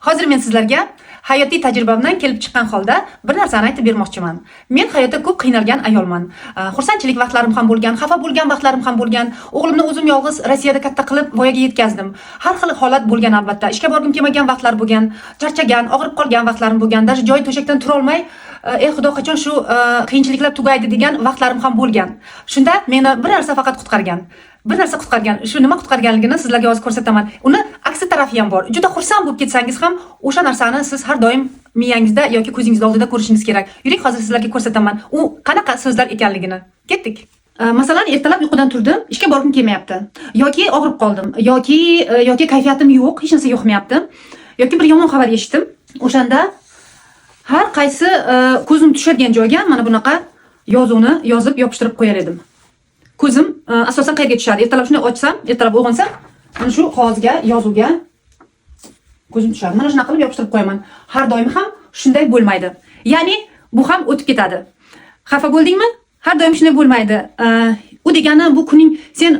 Hozir men sizlarga hayotiy tajribamdan kelib chiqqan holda bir narsani aytib bermoqchiman. Men hayotda ko'p qiynalgan ayolman. Xursandchilik vaqtlarim ham bo'lgan, xafa bo'lgan vaqtlarim ham bo'lgan. O'g'limni o'zim yolg'iz Rossiyada katta qilib voyaga yetkazdim. Har xil holat bo'lgan albatta. Ishga borgim kelmagan vaqtlar bo'lgan, charchagan, og'rib qolgan vaqtlarim bo'lgan. Даже joy to'shakdan tura olmay, xudo qachon shu qiyinchiliklar tugaydi degan vaqtlarim ham bo'lgan. Shunda meni bir narsa faqat qutqargan. Bir narsa qutqargan. Shu nima qutqarganligini sizlarga hozir ko'rsataman. Uni aksi tarafi ham bor. Juda xursand bo'lib ketsangiz ham o'sha narsani siz har doim miyangizda yoki ko'zingiz oldida ko'rishingiz kerak. Yuring, hozir sizlarga ko'rsataman. U qanaqa so'zlar ekanligini. Ketdik. Masalan, ertalab uyqudan turdim, ishga borgim kelmayapti. Yoki og'rib qoldim, yoki kayfiyatim yo'q, hech narsa yoqmayapti. Yoki bir yomon xabar eshitdim. O'shanda har qaysi ko'zim tushadigan joyga mana bunaqa yozuvni yozib yopishtirib qo'yar edim. Ko'zim asosan qayerga tushadi? Ertalab shuni ochsam, ertalab uyg'onsam, mana shu qog'ozga, yozuvga ko'zim tushadi. Mana shunaqa qilib yopishtirib qo'yaman. Har doim ham shunday bo'lmaydi. Ya'ni bu ham o'tib ketadi. Xafa bo'ldingmi? Har doim shunday bo'lmaydi. U degani bu kuning sen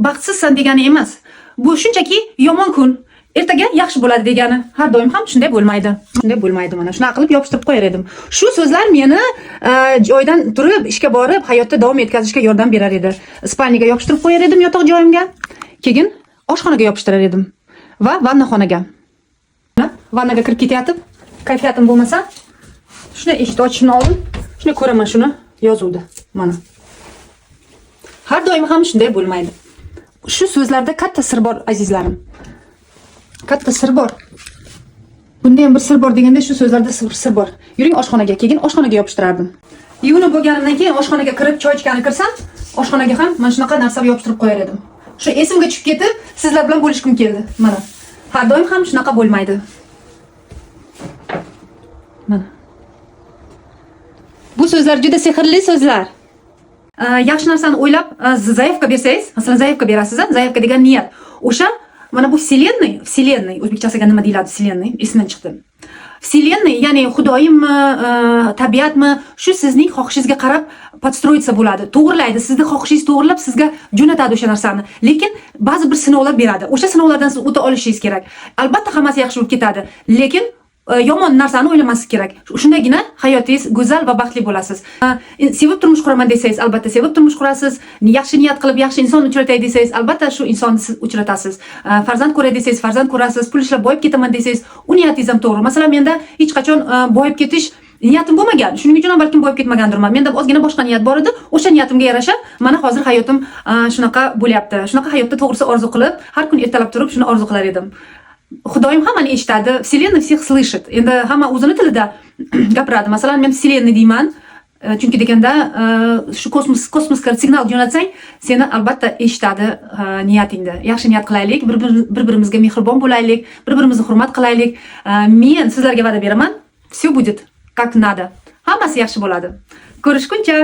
baxtsizsan degani emas. Bu shunchaki yomon kun. Ertaga yaxshi bo'ladi degani. Har doim ham shunday bo'lmaydi. Shunday bo'lmaydi mana. Shunaqa qilib yopishtirib qo'yar edim. Shu so'zlar meni joydan turib, ishga borib, hayotda davom etkazishga yordam berar edi. Spalniga yopishtirib qo'yar edim yotoq joyimga. Keyin oshxonaga yopishtirar edim va vannaxonaga. Vannaga kirib ketayotib, kayfiyatim bo'lmasa, shuni eshik ochishni oldin, shuni ko'raman shuni yozuvdi. Mana. Har doim ham shunday bo'lmaydi. Shu so'zlarda katta sir bor, azizlarim. Katta sir bor. Bunda ham bir sir bor deganda shu so'zlarda sir bor. Yuring oshxonaga, keyin oshxonaga yopishtirardim. Yuvinib bo'lganimdan keyin oshxonaga kirib, choy ichgani kirsam, oshxonaga ham mana shunaqa narsalar yopishtirib qo'yar edim. Shu esimga tushib ketib, sizlar bilan bo'lishim keldi. Mana. Har doim ham shunaqa bo'lmaydi. Mana. Bu so'zlar juda sehrli so'zlar. Yaxshi narsani o'ylab, zaявка bersangiz, masalan, zaявка berasiz, zaявка degan niyat. O'sha mana bu vселенной, o'zbekchasiga nima deyiladi vселенной? Esimdan chiqdi. Vселенной, ya'ni Xudoyimmi, tabiatmi, shu sizning xohishingizga qarab podstроиться bo'ladi. To'g'rilaydi, sizning xohishingiz to'g'rilab sizga jo'natadi o'sha narsani. Lekin ba'zi bir sinovlar beradi. O'sha sinovlardan siz o'ta olishingiz kerak. Albatta hammasi yaxshi bo'lib ketadi, lekin yomon narsani o'ylamaslik kerak. Shundagina hayotingiz go'zal va baxtli bo'lasiz. Sevib turmush quraman desangiz, albatta sevib turmush qurasiz. Yaxshi niyat qilib yaxshi inson uchratay desangiz, albatta shu insonni siz uchratasiz. Farzand ko'ray desangiz, farzand ko'rasiz. Pul ishlab boyib ketaman desangiz, u niyatingiz ham to'g'ri. Masalan, menda hech qachon boyib ketish niyatim bo'lmagan. Shuning uchun ham balkim boyib ketmagandirman. Menda ozgina boshqa niyat bor edi. O'sha niyatimga yarasha mana hozir hayotim shunaqa bo'lyapti. Shunaqa hayotda to'g'risi orzu qilib, har kun ertalab turib shuni orzu qilar edim. Xudoyim hammani eshitadi, vселенная всех слышит. Endi hamma o'zini tilida gapiradi. Masalan, men vселенная deyman, chunki deganda shu kosmosga signal jo'natsang, seni albatta eshitadi niyatingni. Yaxshi niyat qilaylik, bir-birimizga mehribon bo'laylik, bir-birimizni hurmat qilaylik. Men sizlarga va'da beraman, все будет как надо. Hammasi yaxshi bo'ladi. Ko'rishguncha.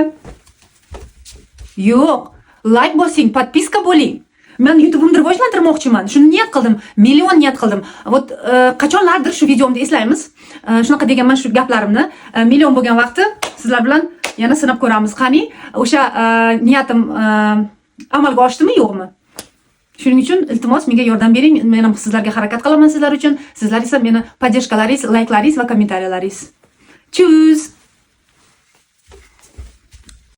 Yo'q, like bosing, podpiska bo'ling. Men YouTube'imni rivojlantirmoqchiman. Shuni niyat qildim. Million niyat qildim. Вот qachonlardir shu videomda eslaymiz. Shunaqa deganman shu gaplarimni. Million bo'lgan vaqti sizlar bilan yana sinab ko'ramiz. Qani, o'sha niyatim amalga oshdimi, yo'qmi? Shuning uchun iltimos menga yordam bering. Men ham sizlarga harakat qilaman sizlar uchun. Sizlar esa meni podдержкаларingiz, layklaringiz va kommentariyaringiz. Tschüss.